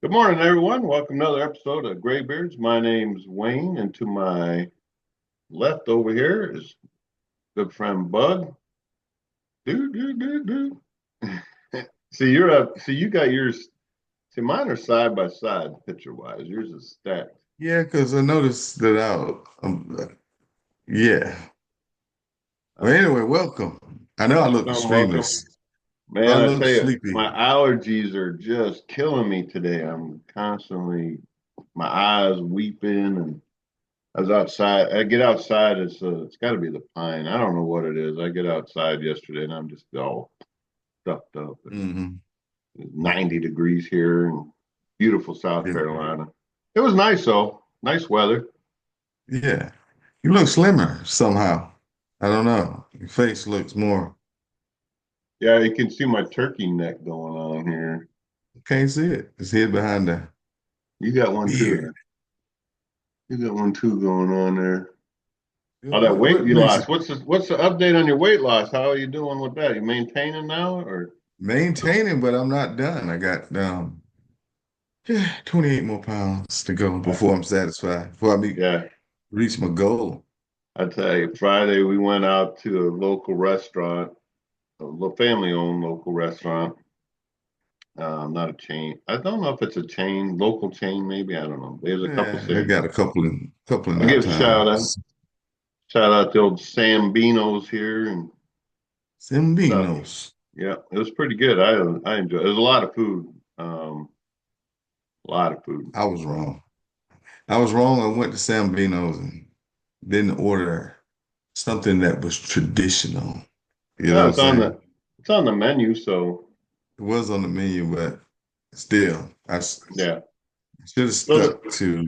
Good morning, everyone. Welcome to another episode of Graybeards. My name's Wayne, and to my left over here is good friend Bug. Do do do do. See, you're up. See, you got yours. See, mine are side by side, picture wise. Yours is stacked. Yeah, because I noticed that yeah. Well, Okay. anyway, welcome. I know I look extremely, Welcome. Man, I I look tell you, sleepy. my allergies are just killing me today. I'm constantly, my eyes weeping, and I was outside. I get outside. It's got to be the pine. I don't know what it is. I get outside yesterday, and I'm just all stuffed up. And Hmm. it's 90 degrees here in beautiful South Yeah. Carolina. It was nice though. Nice weather. Yeah. You look slimmer somehow. I don't know. Your face looks more, Yeah, you can see my turkey neck going on here. can't see it. It's hid behind the You got one too. beard. You got one too going on there. Yeah, Oh, that weight what you makes it lost. What's the update on your weight loss? How are you doing with that? You maintaining now or maintaining, but I'm not done. I got yeah, 28 more pounds to go uh, before I'm satisfied, before yeah. reach my goal. I tell you, Friday we went out to a local restaurant, a little family-owned local restaurant. Not a chain. I don't know if it's a chain, local chain, maybe. I don't know. There's a couple Yeah, I cities. got a couple of I'll nap give a times. shout out to old Sambinos here and stuff. Sembinos. Yeah, it was pretty good. I enjoyed. It was a lot of food. A lot of food. I was wrong. I was wrong. I went to Sambinos and didn't order something that was traditional. You know Yeah, what I'm saying? it's on the menu. So It was on the menu, but still, yeah. should have So stuck to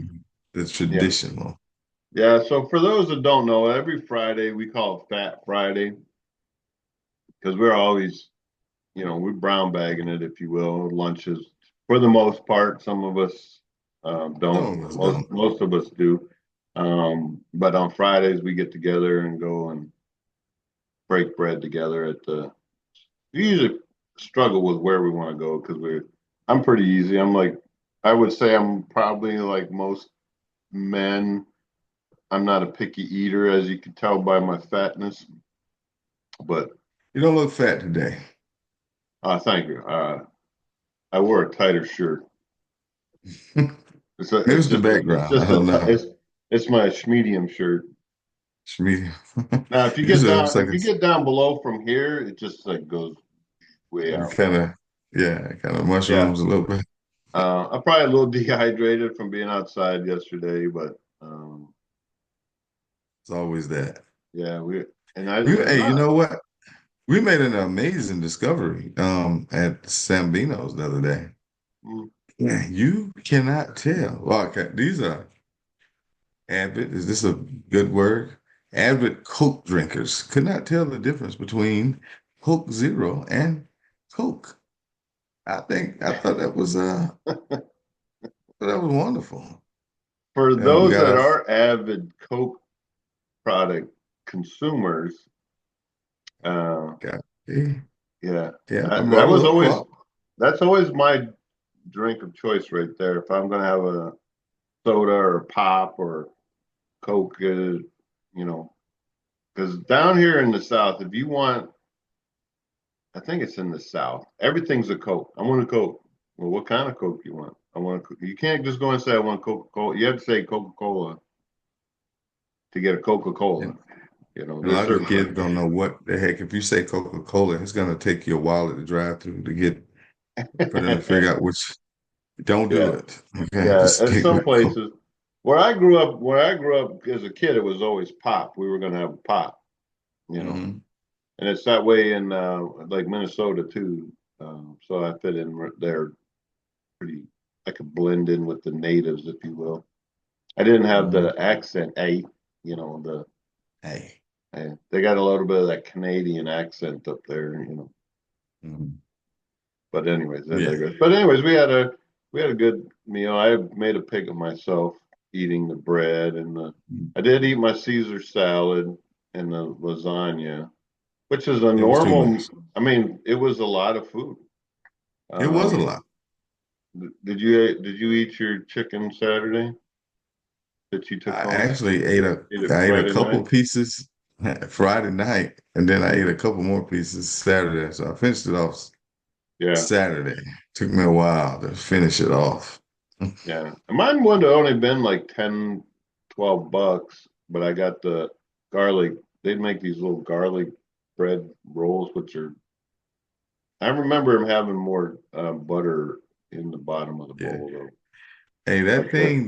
the yeah, traditional. yeah. So for those that don't know, every Friday we call it Fat Friday because we're always, we're brown bagging it, if you will, lunches for the most part. Some of us don't. Some of us don't. Most of us do. But on Fridays we get together and go and break bread together at the. We usually struggle with where we want to go because we're. I'm pretty easy. I'm like, I would say I'm probably like most men. I'm not a picky eater, as you can tell by my fatness. But You don't look fat today. thank you. I wore a tighter shirt. Maybe It's it's the just a it's background. I just a don't know. it's my medium shirt. It's me. Now, Usually it looks like if you get down below from here, it just like goes way it out. kind of, yeah, kind of Yeah, mushrooms a little bit. I'm probably a little dehydrated from being outside yesterday, but It's always that. yeah, we and I Hey, you not know what? We made an amazing discovery at Sambino's the other day. mm, Yeah, you cannot tell. Well, okay, these are avid, is this a good word? Avid Coke drinkers could not tell the difference between Coke Zero and Coke. I thought that was wonderful. for We those got that our are avid Coke product consumers. Uh, got yeah, yeah, I that brought a was little always crop. that's always my drink of choice right there. If I'm gonna have a soda or pop or Coke, you know, because down here in the South, if you want, I think it's in the South, everything's a Coke. I want a Coke. Well, what kind of Coke you want? I want a, you can't just go and say I want Coca-Cola. You have to say Coca-Cola to get a Coca-Cola. And a There's lot of the certain kids don't know what the heck. If you say Coca-Cola, it's gonna take your wallet to drive through to get for them to figure out which. Don't do yeah, it. Okay, yeah. just At stick some with Coke. places where I grew up as a kid, it was always pop. We were gonna have a pop, you know. Hmm. And it's that way in like Minnesota too. So I fit in there pretty. I could blend in with the natives, if you will. I didn't have Hmm. the accent A, the Hey. they got a little bit of that Canadian accent up there. Hmm. But anyways, I Yeah. digress. But anyways, we had a good meal. I made a pig of myself eating the bread and the. I did eat my Caesar salad and the lasagna, which is a It was too normal. much. I mean, it was a lot of food. It was a Um, lot. Did you eat your chicken Saturday that you took I home? actually Ate it I ate a Friday couple night? pieces Friday night, and then I ate a couple more pieces Saturday. So I finished it off Yeah, Saturday. Took me a while to finish it off. yeah. And mine would have only been like 10, 12 bucks, but I got the garlic. They'd make these little garlic bread rolls, which are, I remember them having more butter in the bottom of the Yeah. bowl though. Hey, that But the, thing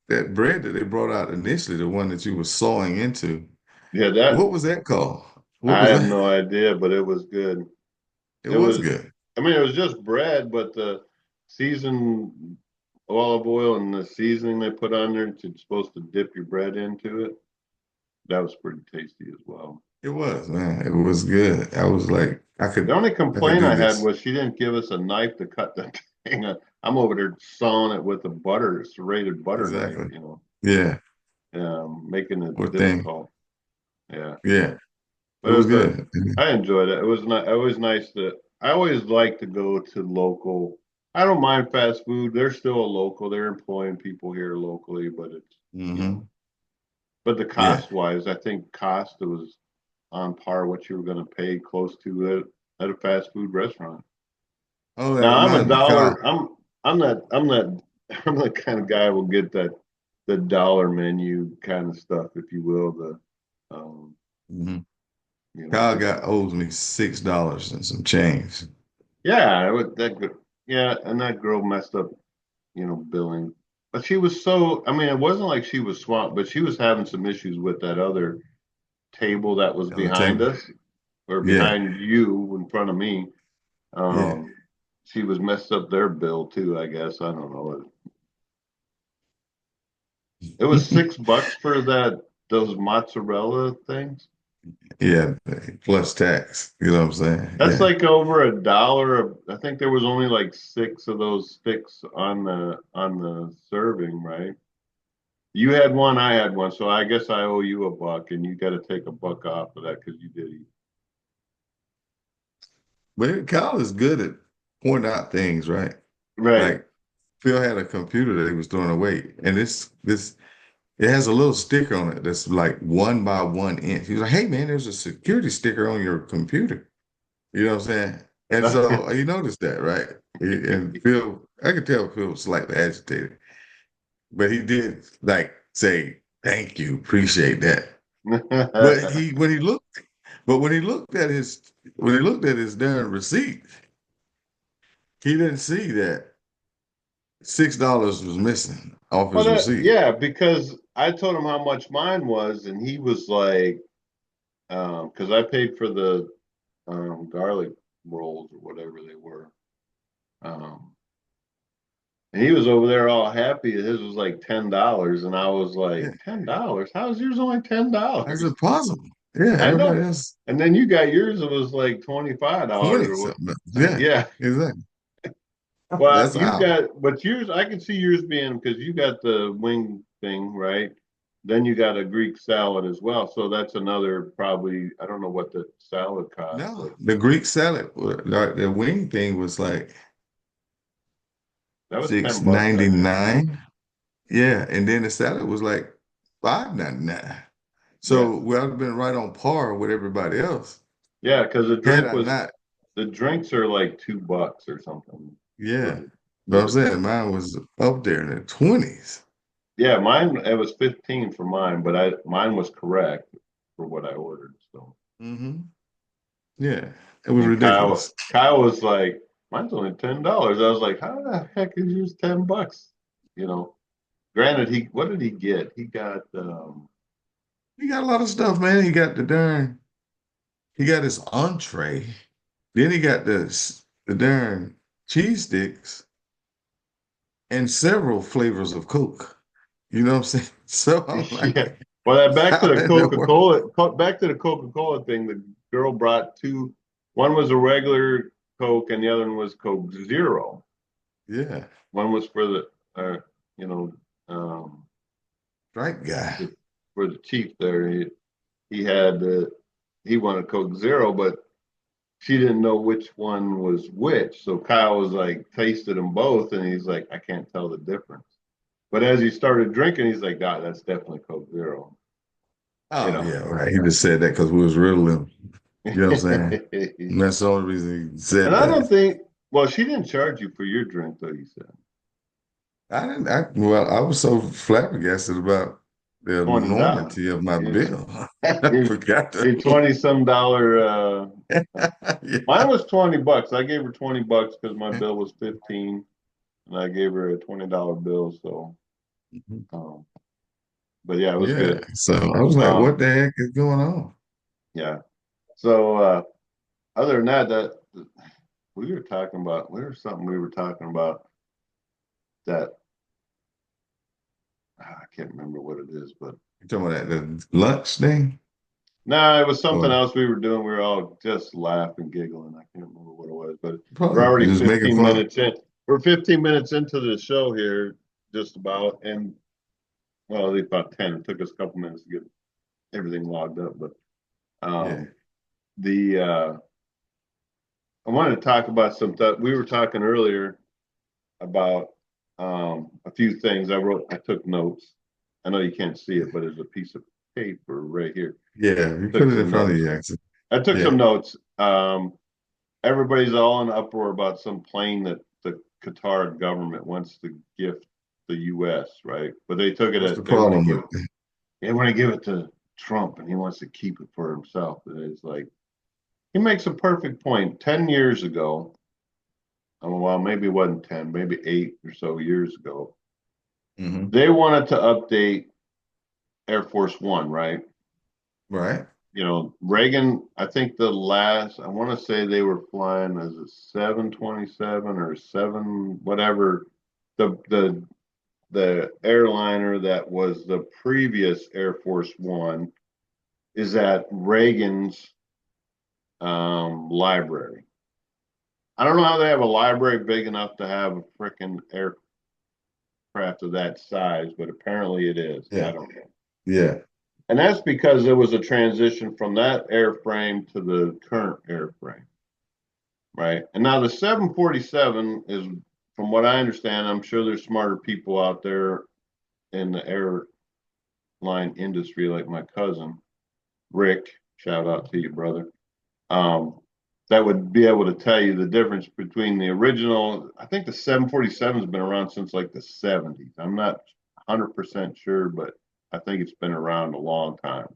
that bread that they brought out initially, the one that you were sawing into, yeah, that what was that called? What I was have that? no idea, but it was good. It It was was, good. I mean, it was just bread, but the seasoned olive oil and the seasoning they put on there, it's supposed to dip your bread into it. That was pretty tasty as well. It was, man. It was good. I was like, The only I could complaint do I had this. was she didn't give us a knife to cut the thing. I'm over there sawing it with a butter, serrated butter knife, Exactly. Yeah. making it What thing? difficult. Yeah, Yeah. It but it was was good. I enjoyed it. It was not. It was nice to. I always like to go to local. I don't mind fast food. They're still a local. They're employing people here locally, but it's you know. Hmm. But the Yeah. cost wise, I think cost was on par what you were going to pay close to it at a fast food restaurant. Oh, that Now I'm a reminds me, Kyle. dollar. I'm not I'm the kind of guy who will get that the dollar menu kind of stuff, if you will. The um, Hmm. you know, Kyle the got owes me $6 and some change. yeah, that good. Yeah, and that girl messed up, billing. But she was so. I mean, it wasn't like she was swamped, but she was having some issues with that other table that was On the behind table. us or Yeah. behind you in front of me. Yeah. Um, she was messed up their bill too, I guess. I don't know. It was $6 for those mozzarella things. Yeah. Plus tax. You know what I'm saying? That's Yeah. like over $1. I think there was only like six of those sticks on the serving, right? You had one, I had one, so I guess I owe you $1, and you got to take $1 off of that because you did eat. But Kyle is good at pointing out things, right? Right. Like Phil had a computer that he was throwing away, and this it has a little sticker on it that's like 1 by 1 inch. He was like, "Hey man, there's a security sticker on your computer." You know what I'm saying? And so he noticed that, right? And Phil, I could tell Phil was slightly agitated, but he did like say, "Thank you, appreciate that." But when he looked at his darn receipt, he didn't see that $6 was missing off Well, his receipt. yeah, because I told him how much mine was, and he was like, because I paid for the garlic rolls or whatever they were. Um, and he was over there all happy that his was like $10, and I was like, Yeah, $10? How's yours only ten how's dollars? it possible? Yeah, I everybody know. else And then you got yours, it was like $25 20 or what? something. Yeah, Yeah. exactly. Well, That's how. but yours, I can see yours being because you got the wing thing, right? Then you got a Greek salad as well. So that's another probably, I don't know what the salad cost, No, but the Greek salad, like the wing thing was like that was six 10 bucks, I ninety think. nine. Yeah, and then the salad was like 5.99. Yeah. So we would have been right on par with everybody else. Yeah, because Had I not, the drinks are like $2 or something for yeah. But for I'm the saying mine was up there in the 20s. yeah, mine it was 15 for mine, but I mine was correct for what I ordered. So Hmm. Yeah, it and was then ridiculous. Kyle was like, mine's only $10. I was like, how the heck is yours 10 bucks? You know, granted he what did he get? He got He got a lot of stuff, man. He got his entree. Then he got the darn cheese sticks and several flavors of Coke. You know what I'm saying? So I'm yeah. like, Well, that back to how the in the world? Back to the Coca-Cola thing. The girl brought two. One was a regular Coke, and the other one was Coke Zero. Yeah, One was for the, you know, right guy. for the chief there. He had he wanted Coke Zero, but she didn't know which one was which. So Kyle was like tasted them both, and he's like, I can't tell the difference. But as he started drinking, he's like, God, that's definitely Coke Zero. You Oh know. yeah, right. He just said that because we was riddling. You know what I'm saying? And And that's the only reason he said I don't that. think. Well, she didn't charge you for your drink, though. You said I didn't. Well, I was so flabbergasted about the $20. enormity of my It's bill. I forgot to. a 20-some dollar. Yeah. Mine was $20. I gave her $20 because my bill was 15, and I gave her a $20 bill. So, um, but yeah, it was Yeah. good. So I was like, what Um, the heck is going on? yeah. So other than that, we were talking about that I can't remember what it is, but You talking about the lunch thing? no, it was something Or else we were doing. We were all just laughing, giggling. I can't remember what it was, but we're probably already just making 15 fun. minutes in. We're 15 minutes into the show here, just about, and well, at least about 10. It took us a couple minutes to get everything logged up, but Yeah. um, the I wanted to talk about some stuff. We were talking earlier about a few things. I took notes. I know you can't see it, but there's a piece of paper right here. Yeah. You put Took it in some front of notes. you, actually. I took Yeah. some notes. Everybody's all in uproar about some plane that the Qatar government wants to gift the U.S. Right, but they took it What's the as problem with it? they want to give it to Trump, and he wants to keep it for himself. And it's like he makes a perfect point. 10 years ago, well, maybe it wasn't 10, maybe 8 or so years ago, Hmm. they wanted to update Air Force One, right? Right. Reagan, I think I want to say they were flying as a 727 or seven, whatever, the airliner that was the previous Air Force One is at Reagan's library. I don't know how they have a library big enough to have a freaking aircraft of that size, but apparently it is. I Yeah. don't know. Yeah. And that's because there was a transition from that airframe to the current airframe, right? And now the 747 is, from what I understand, I'm sure there's smarter people out there in the airline industry, like my cousin Rick. Shout out to you, brother. Um, that would be able to tell you the difference between the original. I think the 747 has been around since like the 70s. I'm not 100% sure, but I think it's been around a long time.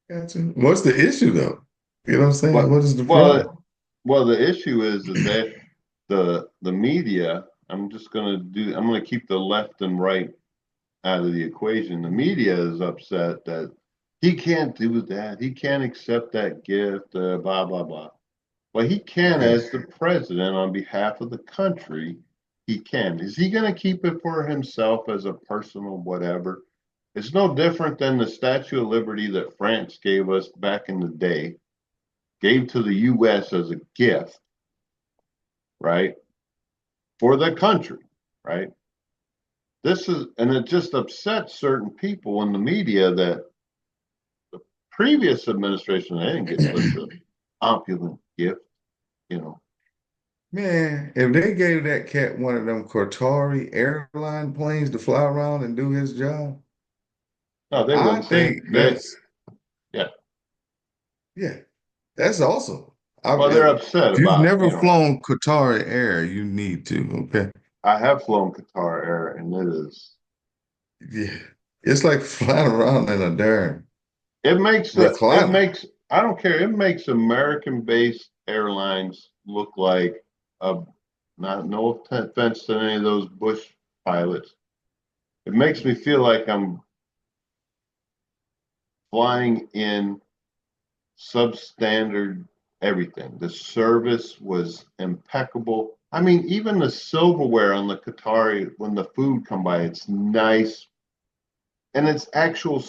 Gotcha. What's the issue though? You know what I'm saying? But What is the problem? well, the issue is that the media. I'm gonna keep the left and right out of the equation. The media is upset that he can't do that. He can't accept that gift. Blah blah blah. Well, he can Okay. as the president on behalf of the country. He can. Is he going to keep it for himself as a personal whatever? It's no different than the Statue of Liberty that France gave us back in the day, gave to the U.S. as a gift, right, for the country, right? And it just upsets certain people in the media that the previous administration, they didn't get such an opulent gift, you know. Man, if they gave that cat one of them Qatari airline planes to fly around and do his job, No, they I wouldn't say think that. yeah, yeah, that's awesome. Well, they're upset If you've about, never flown Qatari Air, you need to, okay? I have flown Qatar Air and Yeah. It's like flying around in a darn it recliner. makes, I don't care, it makes American based airlines look like a, not, no offense to any of those Bush pilots. It makes me feel like I'm flying in substandard everything. The service was impeccable. I mean, even the silverware on the Qatari, when the food come by, it's nice, and it's actual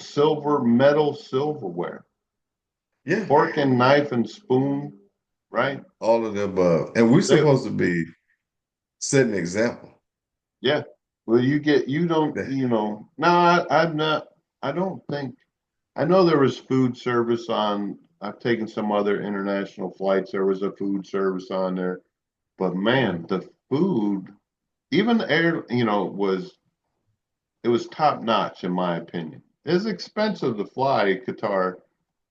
metal silverware, Yeah, fork and knife and spoon, right? all of the above. And we're They, supposed to be setting an example. yeah. Well, you don't, That- no, I'm not, I don't think, I know there was food service on I've taken some other international flights. There was a food service on there, but man, the food, even the air, it was top notch in my opinion. It's expensive to fly Qatar,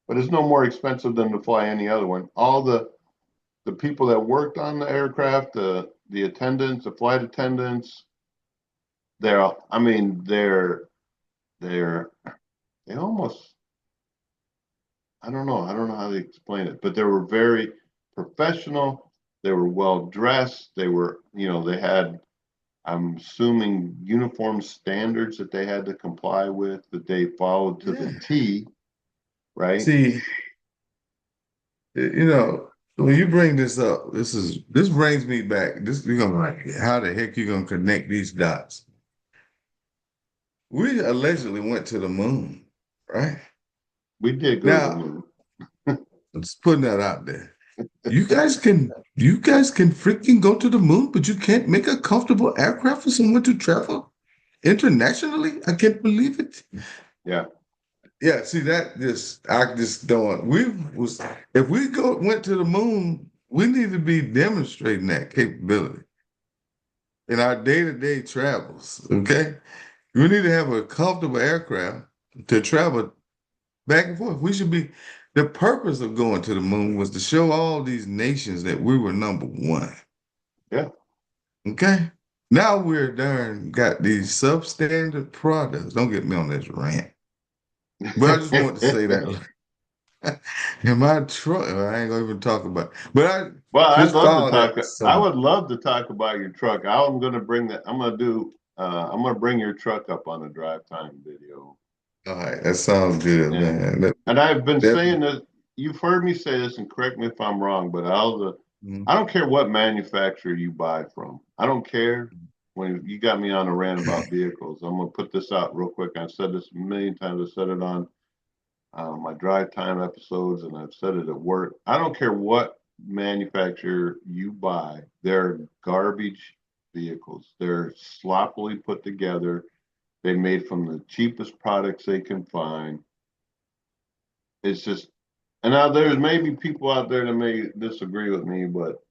but it's no more expensive than to fly any other one. All the people that worked on the aircraft, the attendants, the flight attendants, I mean, they're they almost I don't know how to explain it, but they were very professional. They were well dressed. They were, they had, I'm assuming, uniform standards that they had to comply with, that they followed to the Yeah. T, right? See, when you bring this up, this brings me back. This you're gonna like, how the heck you gonna connect these dots? We allegedly went to the moon, right? We did go to the Now, moon. I'm just putting that out there. You guys can freaking go to the moon, but you can't make a comfortable aircraft for someone to travel internationally? I can't believe it. Yeah. Yeah, see that just I just don't we was if we went to the moon, we need to be demonstrating that capability in our day-to-day travels. Okay. We need to have a comfortable aircraft to travel back and forth. We should be the purpose of going to the moon was to show all these nations that we were number one. Yeah. Okay. Now we're darn got these substandard products. Don't get me on this rant. But I just want to say that in my truck, I ain't gonna even talk about it. But I Well, I'd just love to found that talk. I some would love to talk about your truck. I'm going to bring that. I'm going to bring your truck up on a drive time video. all right, that sounds good, And man. and I've been That, saying that you've heard me say this, and correct me if I'm wrong, but mhm. I don't care what manufacturer you buy from. I don't care when you got me on a rant about vehicles. I'm gonna put this out real quick. I've said this a million times. I said it on my drive time episodes, and I've said it at work. I don't care what manufacturer you buy. They're garbage vehicles. They're sloppily put together. They made from the cheapest products they can find. It's just, and now there's maybe people out there that may disagree with me, but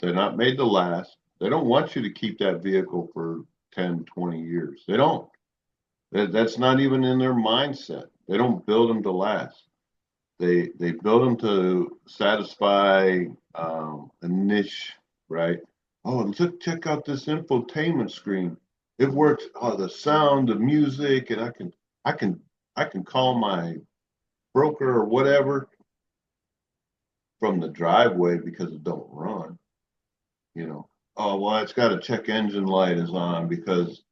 they're not made to last. They don't want you to keep that vehicle for 10, 20 years. They don't. That's not even in their mindset. They don't build them to last. They build them to satisfy a niche, right? Oh, look, check out this infotainment screen. It works. Oh, the sound, the music, and I can, I can call my broker or whatever from the driveway because it don't run. You know, oh well, it's got a check engine light is on because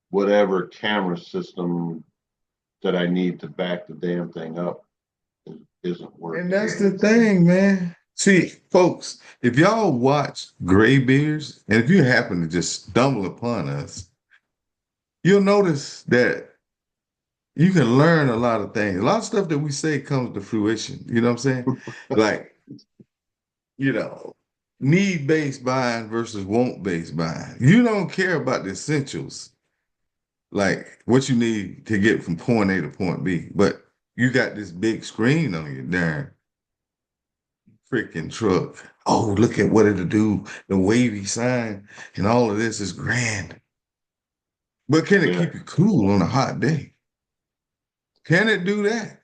whatever camera system that I need to back the damn thing up isn't and working. that's the thing, man. See, folks, if y'all watch Gray Bears, and if you happen to just stumble upon us, you'll notice that you can learn a lot of things. A lot of stuff that we say comes to fruition. You know what I'm saying? Like, you know, need-based buying versus want-based buying. You don't care about the essentials, like what you need to get from point A to point B, but you got this big screen on your darn freaking truck. Oh, look at what it'll do. The wavy sign and all of this is grand. But can it Yeah, keep you cool on a hot day? Can it do that?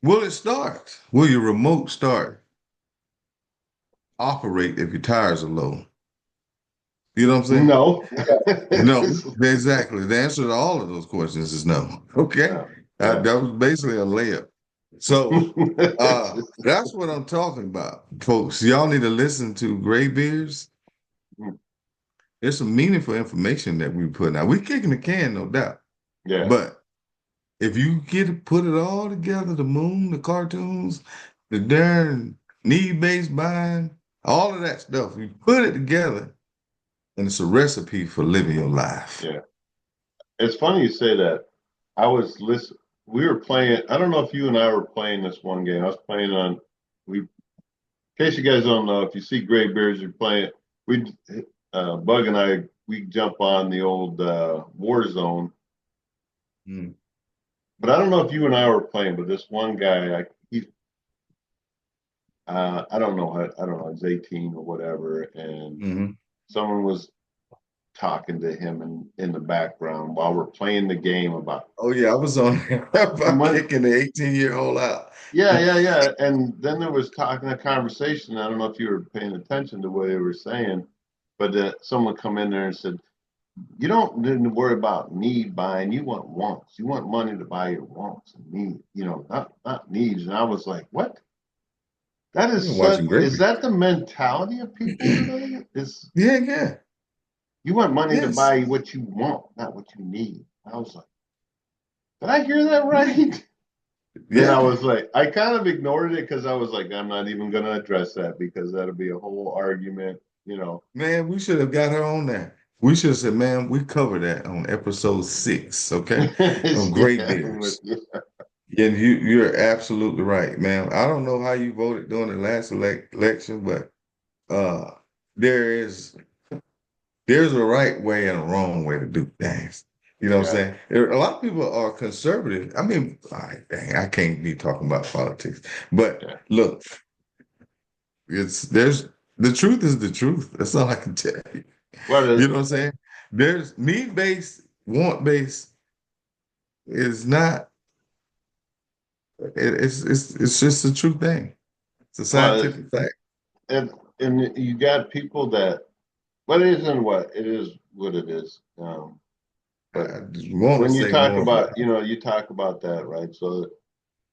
Will it start? Will your remote start operate if your tires are low? You know what I'm saying? no. No, exactly. The answer to all of those questions is no. Okay. Yeah, yeah. That was basically a layup. So that's what I'm talking about, folks. Y'all need to listen to Gray Beers. There's some meaningful information that we put out. We kicking the can, no doubt. Yeah, But if you put it all together, the moon, the cartoons, the darn need-based buying, all of that stuff, you put it together, and it's a recipe for living your life. yeah. It's funny you say that. I was listening. We were playing. I don't know if you and I were playing this one game. I was playing on. In case you guys don't know, if you see Gray Bears, you're playing. We, Bug and I, we jump on the old Warzone. Mm. But I don't know if you and I were playing. But this one guy, I don't know. I don't know. He's 18 or whatever, and Hmm. someone was talking to him in the background while we're playing the game about. Oh yeah, I was on there And about when, kicking the 18-year-old out. yeah. And then there was talking a conversation. I don't know if you were paying attention to what they were saying, but someone come in there and said, "You don't need to worry about need buying. You want wants. You want money to buy your wants and need. Not needs." And I was like, "What? That I've been is such. watching Is Gravy. that the mentality of people today? Is Yeah, yeah, you want money to yes, buy what you want, not what you need?" I was like, "Did I hear that yeah, right?" And I yeah. was like, I kind of ignored it because I was like, I'm not even going to address that because that'll be a whole argument, you know. Man, we should have got her on there. We should have said, man, we covered that on episode 6, okay? Of Great Yeah, I'm with Bears. you. And you're absolutely right, man. I don't know how you voted during the last election, but uh there is there's a right way and a wrong way to do things. You know what I'm Yeah. saying? A lot of people are conservative. I mean, dang, I can't be talking about politics. But Yeah. look, there's the truth is the truth. That's all I can tell you. What You is, know what I'm saying? There's need-based, want-based is not it's just a true thing. It's a well, scientific fact. and, and you got people that, what it isn't what, it is what it is. But I just want to when you say talk more, but about, you talk about that, right? So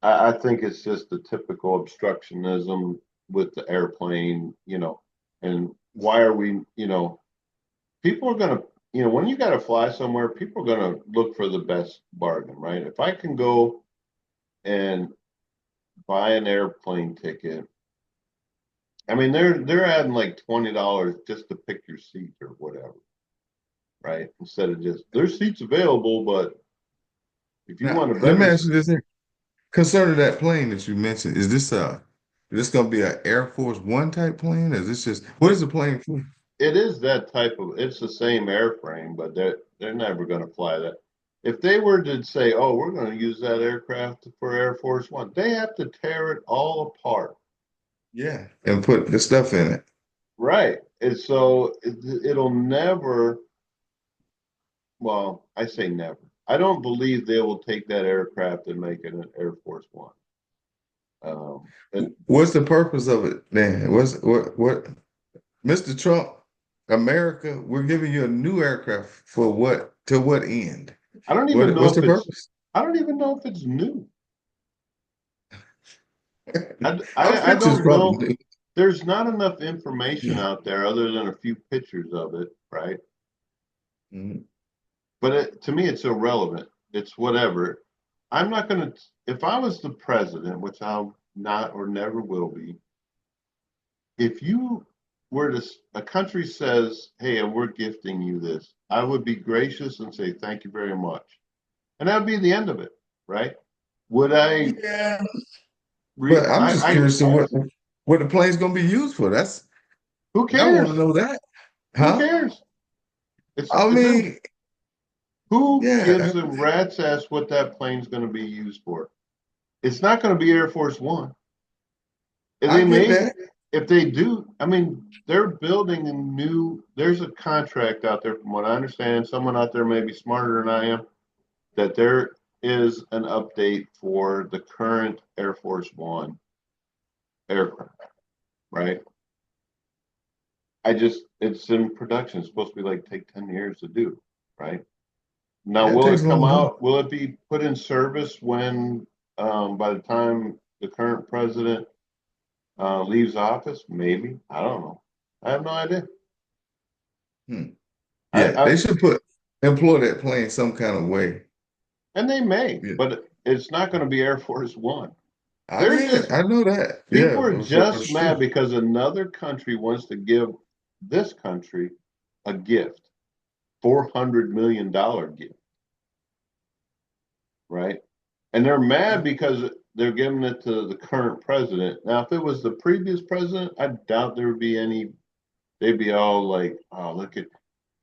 I think it's just the typical obstructionism with the airplane, and why are we, people are going to, when you got to fly somewhere, people are going to look for the best bargain, right? If I can go and buy an airplane ticket, I mean, they're adding like $20 just to pick your seat or whatever, right? Instead of just there's seats available, but if you now want a let me better, ask you this here. Concerning that plane that you mentioned, is this gonna be an Air Force One type plane? Is this just what is it the plane for? it is that type of, it's the same airframe, but they're never going to fly that. If they were to say, "Oh, we're going to use that aircraft for Air Force One," they have to tear it all apart. Yeah, and put the stuff in it. Right. And so it'll never, well, I say never. I don't believe they will take that aircraft and make it an Air Force One. And What's the purpose of it then? What Mr. Trump, America, we're giving you a new aircraft for what? To what end? I don't even know What's if the it's, purpose? I don't even know if it's new. I'm I sure it's don't probably know. new. There's not enough information out there other than a few pictures of it, right? Mhm. But to me, it's irrelevant. It's whatever. I'm not going to, if I was the president, which I'm not or never will be, if you were to, a country says, "Hey, and we're gifting you this," I would be gracious and say, "Thank you very much." And that would be the end of it, right? Would I Yeah, but I'm just curious to what the plane's gonna be used for. who I want to cares? know that, Who huh? cares? It's I this, mean, who gives yeah, a rat's ass what that plane's going to be used for? It's not going to be Air Force One. If I they get may, that. if they do, I mean, they're building a new, there's a contract out there, from what I understand, someone out there may be smarter than I am, that there is an update for the current Air Force One aircraft, right? It's in production. It's supposed to be like take 10 years to do, right? Now, Yeah, it will takes it a come long time. out? Will it be put in service when, by the time the current president leaves office? Maybe. I don't know. I have no idea. Hmm. I, Yeah, I they should employ that plane some kind of way. and they may, Yeah, but it's not going to be Air Force One. I They're get it. just I know that. People Yeah, are for just sure. mad because another country wants to give this country a gift, $400 million gift, right? And they're mad because they're giving it to the current president. Now, if it was the previous president, I doubt there would be any. They'd be all like, "Oh, look at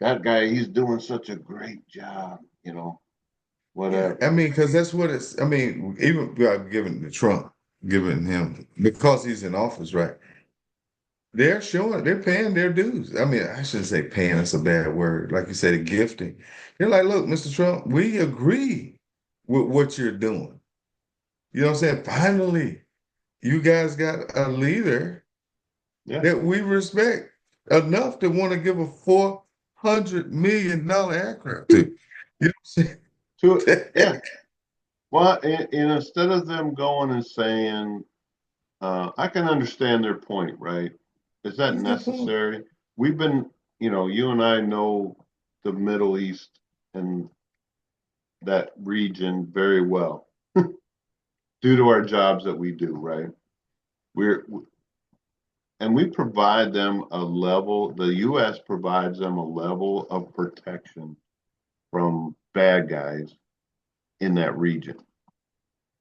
that guy. He's doing such a great job," Yeah, whatever. I mean, because that's what it's. I mean, even giving to Trump. giving him because he's in office, right? They're paying their dues. I mean, I shouldn't say paying, that's a bad word. Like you said, the gifting. They're like, look, Mr. Trump, we agree with what you're doing. You know what I'm saying? Finally, you guys got a leader Yeah. that we respect enough to want to give a $400 million aircraft to. You know To, what I'm yeah. Well, and instead of them going and saying, I can understand their point, right? Is that saying? necessary? We've been, you and I know the Middle East and that region very well due to our jobs that we do, right? We're and we provide them a level, the US provides them a level of protection from bad guys in that region,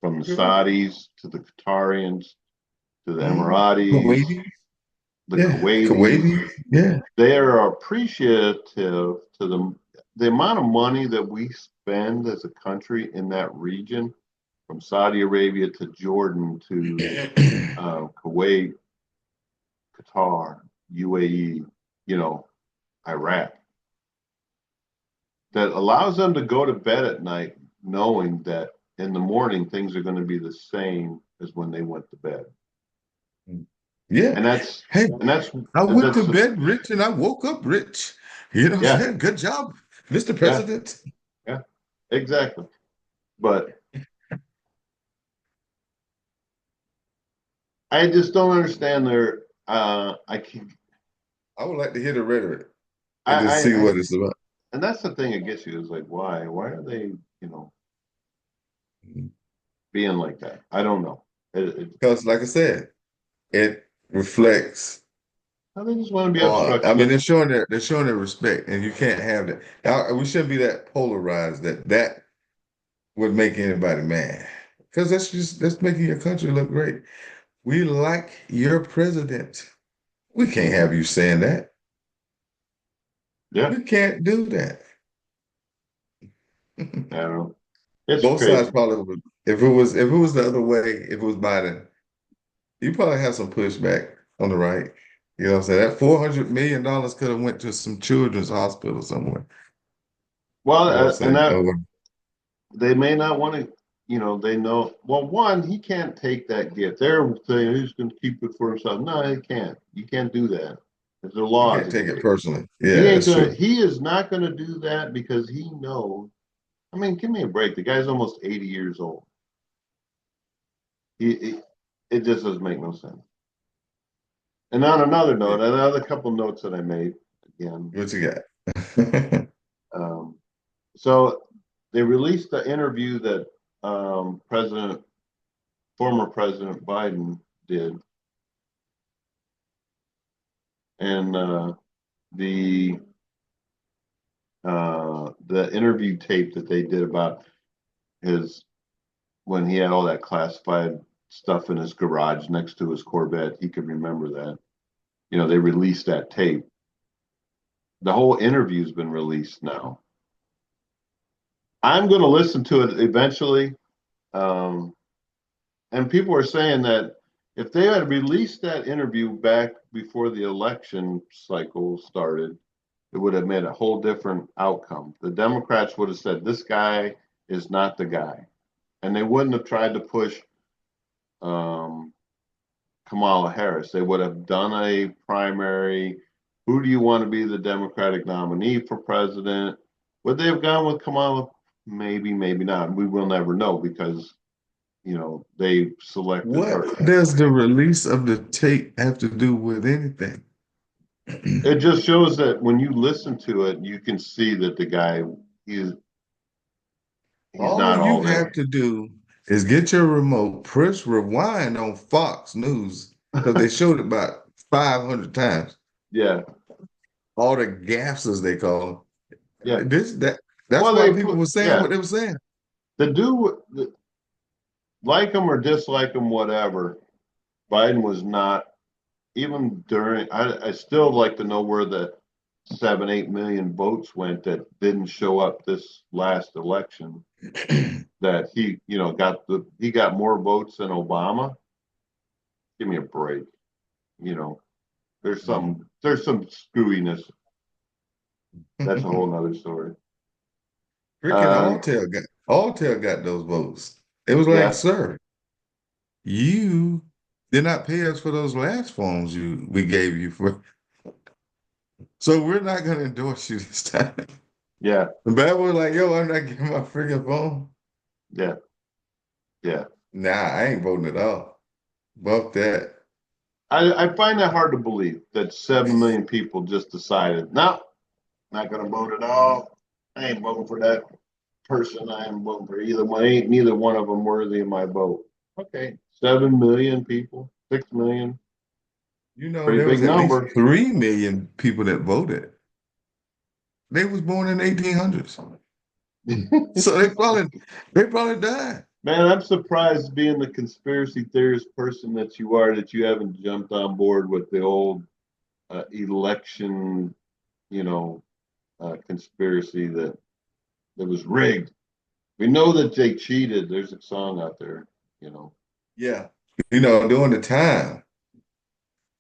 from the Correct. Saudis to the Qatarians to the Mhm. Emiratis, Kuwaiti, the yeah, Kuwaitis. Kuwaiti, yeah. They are appreciative to the amount of money that we spend as a country in that region, from Saudi Arabia to Jordan to Kuwait, Qatar, UAE, Iraq, that allows them to go to bed at night knowing that in the morning things are going to be the same as when they went to bed. Yeah. And that's Hey, and that's I and went to that's bed rich and I woke up rich. You know what I'm yeah, saying? Good job, Mr. yeah, President. yeah, exactly. But I just don't understand their I can I would like to hear the rhetoric and just see I what it's about. and that's the thing that gets you is like why are they being like that? I don't know. Because, like I said, it reflects They just want to be on. I mean, obstructionist. they're showing their respect, and you can't have that. Now, we shouldn't be that polarized that would make anybody mad. Because that's making your country look great. We like your president. We can't Hmm. have you saying that. Yeah, You can't do that. I don't know. It's Both sides crazy. probably would. If it was the other way, if it was Biden, you probably have some pushback on the right. You know what I'm saying? That $400 million could have went to some children's hospital somewhere. Well, You know what I'm and saying? that they may not want to, they know, well, one, he can't take that gift. They're saying he's going to keep it for himself. No, he can't. You can't do that. There's the You laws can't take against it it. personally. He Yeah, ain't that's gonna, true. he is not gonna do that because he knows. I mean, give me a break. The guy's almost 80 years old. It just doesn't make no sense. And on another Yeah. note, another couple notes that I made again. What you got? Um, so they released the interview that former President Biden did, and the the interview tape that they did about his when he had all that classified stuff in his garage next to his Corvette. He could remember that. They released that tape. The whole interview's been released now. I'm going to listen to it eventually. Um, and people are saying that if they had released that interview back before the election cycle started, it would have made a whole different outcome. The Democrats would have said, this guy is not the guy. And they wouldn't have tried to push um, Kamala Harris. They would have done a primary. Who do you want to be the Democratic nominee for president? Would they have gone with Kamala? Maybe, maybe not. We will never know because, they selected What her. does the release of the tape have to do with anything? It just shows that when you listen to it, you can see that the guy he's he's All not you all have there. to do is get your remote, press rewind on Fox News because they showed it about 500 times. Yeah, All the gaffes, as they call yeah. them. That's Well, why they people put were saying what yeah. they were saying. The dude, like him or dislike him, whatever. Biden was not even during. I still like to know where the 7, 8 million votes went that didn't show up this last election. That he got more votes than Obama. give me a break. You know, there's some screwiness. That's a whole nother story. Freaking Uh, Alltel got those votes. It was like, yeah, sir, you did not pay us for those last phones we gave you for, so we're not gonna endorse you this time. yeah, The bad boy like, yo, I'm not getting my freaking phone. yeah, yeah. Nah, I ain't voting at all. Fuck that. I find that hard to believe that 7 million people just decided, no, not gonna vote at all. I ain't voting for that person. I ain't voting for either one. Ain't neither one of them worthy of my vote. Okay, 7 million people, 6 million, You know, pretty there was big at least number. 3 million people that voted. They was born in 1800s. So they probably died. Man, I'm surprised being the conspiracy theorist person that you are that you haven't jumped on board with the old election, you know, conspiracy that was rigged. We know that they cheated. There's a song out there, you know. Yeah. You know, during the time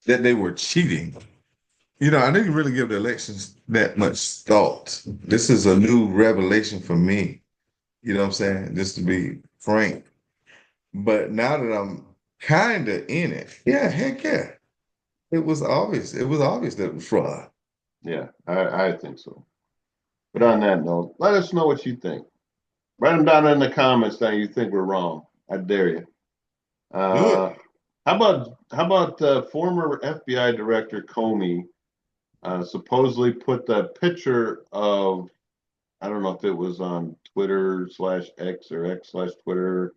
that they were cheating, I didn't really give the elections that much thought. This is a new revelation for me. You know what I'm saying? Just to be frank. But now that I'm kind of in it, yeah, heck yeah. It was obvious. It was obvious that it was fraud. Yeah, I think so. But on that note, let us know what you think. Write them down in the comments that you think we're wrong. I dare you. Do it. Uh, how about former FBI Director Comey supposedly put the picture of, I don't know if it was on Twitter/X or X/Twitter,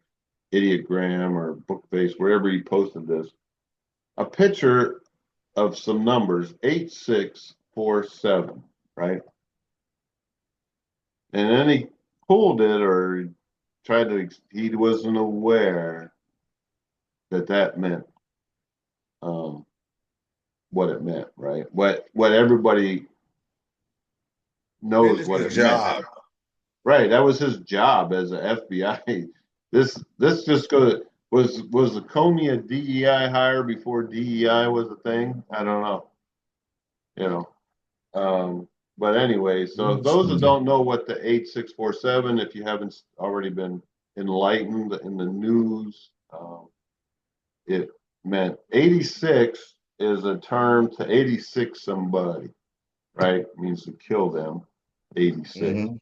Idiotgram or Bookface, wherever he posted this, a picture of some numbers 8647, right? And then he pulled it or tried to, he wasn't aware that that meant um, what it meant, right? What everybody knows Finish what the it meant. job. Right, that was his job as an FBI. This just goes was the Comey a DEI hire before DEI was a thing? I don't know. You know. But anyway, so those that don't know what the 8647, if you haven't already been enlightened in the news, it meant 86 is a term to 86 somebody, right? It means to kill them, 86. Hmm.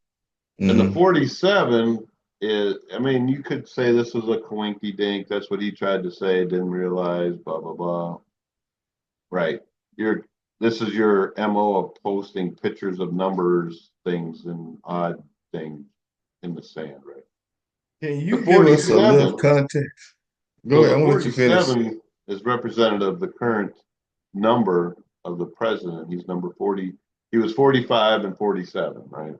And the Hmm. 47 is, I mean, you could say this was a coinky dink. That's what he tried to say, didn't realize, blah, blah, blah. Right. You're, this is your MO of posting pictures of numbers, things, and odd things in the sand, right? Can The you give us a little 47, context? Go so ahead. the I'm gonna let you finish. 47 is representative of the current number of the president. He's number 40. He was 45 and 47, right?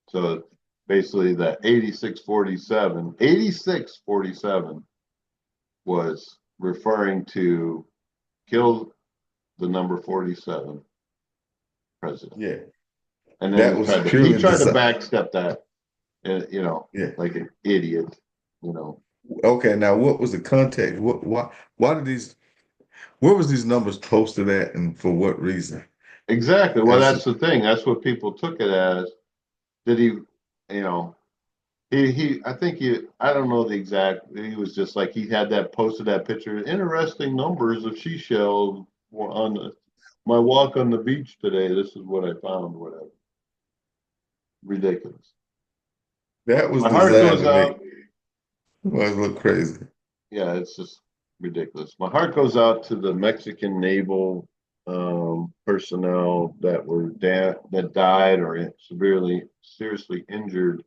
So basically the 8647 was referring to kill the number 47 president. Yeah, And then that was he purely tried to design. backstep that, Yeah. like an idiot, you know. Okay. Now, what was the context? Why did these? Where was these numbers posted at, and for what reason? Exactly. Well, As that's the thing. That's what people took it as. Did he, you know, I think I don't know the exact, he was just like, he had that posted that picture, interesting numbers of seashells on my walk on the beach today. This is what I found, whatever. Ridiculous. that was My heart designed goes to make out. us look crazy. Yeah, it's just ridiculous. My heart goes out to the Mexican naval personnel that died or seriously injured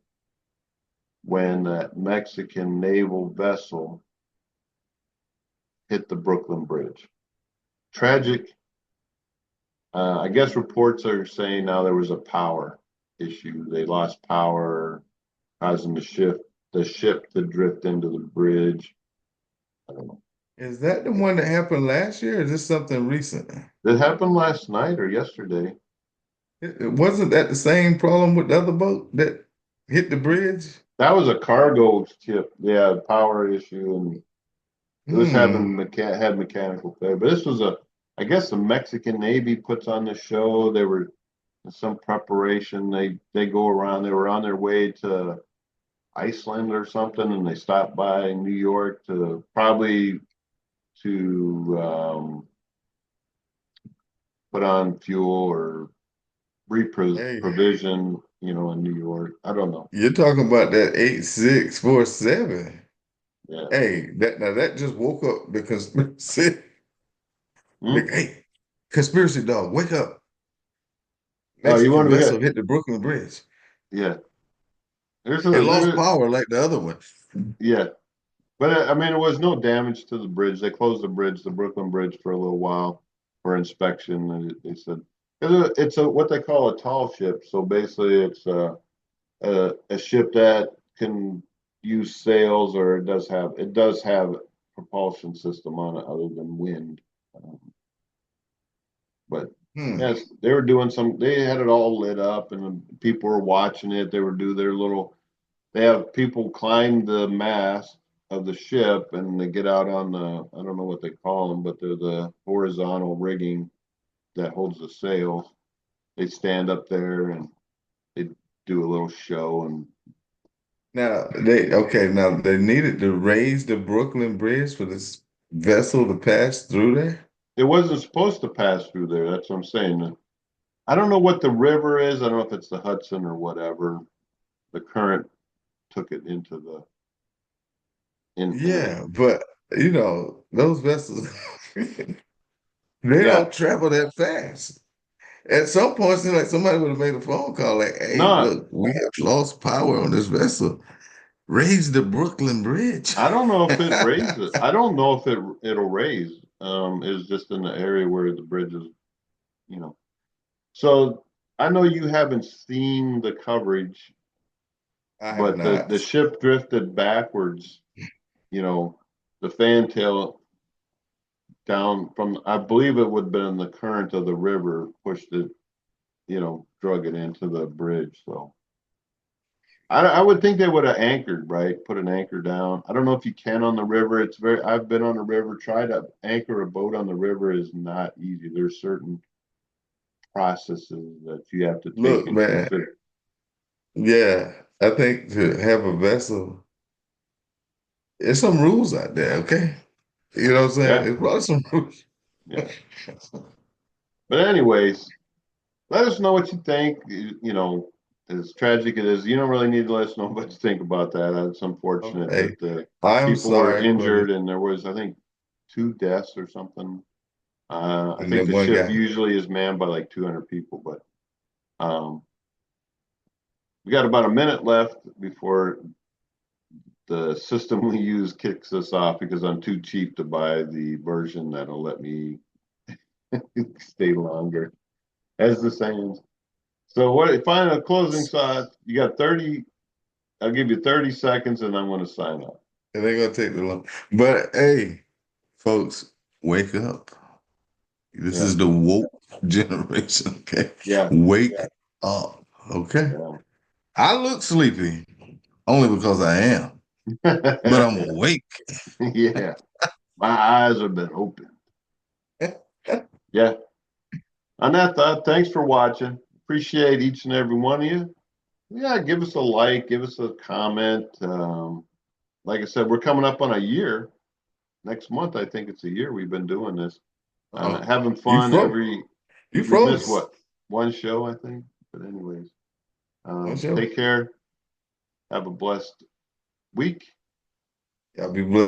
when that Mexican naval vessel hit the Brooklyn Bridge. Tragic. I guess reports are saying now there was a power issue. They lost power, causing the ship to drift into the bridge. I don't know. Is that the one that happened last year? Or is this something recent? It happened last night or yesterday. Wasn't that the same problem with the other boat that hit the bridge? That was a cargo ship. Yeah, power issue, and It was Hmm. had mechanical failure, but this was I guess the Mexican Navy puts on the show. They were in some preparation. They go around. They were on their way to Iceland or something, and they stopped by New York to probably to put on fuel or Hey, provision, in New York. I don't know. you're talking about that 8647. Yeah. Hey, that just woke up the conspiracy. Hmm? Hey, conspiracy dog, wake up. Oh, you Mexican want to vessel hit? hit the Brooklyn Bridge. Yeah. It lost There's power like the other one. yeah. But I mean, it was no damage to the bridge. They closed the bridge, the Brooklyn Bridge, for a little while for inspection. And they said it's a what they call a tall ship. So basically, it's a ship that can use sails, or it does have propulsion system on it other than wind. Um, but Hmm. yes, they were doing some. They had it all lit up, and people were watching it. They would do their little. They have people climb the mast of the ship, and they get out on the. I don't know what they call them, but they're the horizontal rigging that holds the sails. They stand up there and they do a little show, and Now they needed to raise the Brooklyn Bridge for this vessel to pass through there. it wasn't supposed to pass through there. That's what I'm saying. I don't know what the river is. I don't know if it's the Hudson or whatever. The current took it into the in Yeah, but those vessels they yeah. don't travel that fast. At some point, it seems like somebody would have made a phone call like, hey, No, look, we have lost power on this vessel. Raise the Brooklyn Bridge. I don't know if it raises. I don't know if it'll raise. It's just in the area where the bridge is, you know. So I know you haven't seen the coverage, I have but the not. ship drifted backwards, you know, the fantail down from, I believe it would have been the current of the river pushed it, drug it into the bridge. So I would think they would have anchored, right? Put an anchor down. I don't know if you can on the river. I've been on the river. Try to anchor a boat on the river is not easy. There's certain processes that you have to take Look, into man, consider. yeah, I think to have a vessel, there's some rules out there, okay? You know what I'm saying? Yeah, There's probably some rules. yeah. But anyways, let us know what you think. As tragic it is, you don't really need to let us know what you think about that. It's unfortunate Hey, that the I'm people were sorry for the injured and there was, I think, two deaths or something. I and think then the one ship guy. usually is manned by like 200 people, but um, we got about a minute left before the system we use kicks us off because I'm too cheap to buy the version that'll let me stay longer, as the saying. So what final closing thoughts? You got 30, I'll give you 30 seconds and I'm gonna sign up. It ain't gonna take too long. But hey, folks, wake up. This Yeah, is the woke generation, okay? yeah, Wake up, okay? yeah. I look sleepy only because I am, but I'm awake. Yeah. My eyes have been open. Yeah. On that thought, thanks for watching. Appreciate each and every one of you. Yeah, give us a like, give us a comment. Like I said, we're coming up on a year. Next month, I think it's a year we've been doing this. Oh, Having you fun froze. every, You we've missed froze. what? One show, I think. But anyways, What's your? take care. Have a blessed week. Y'all be blessed.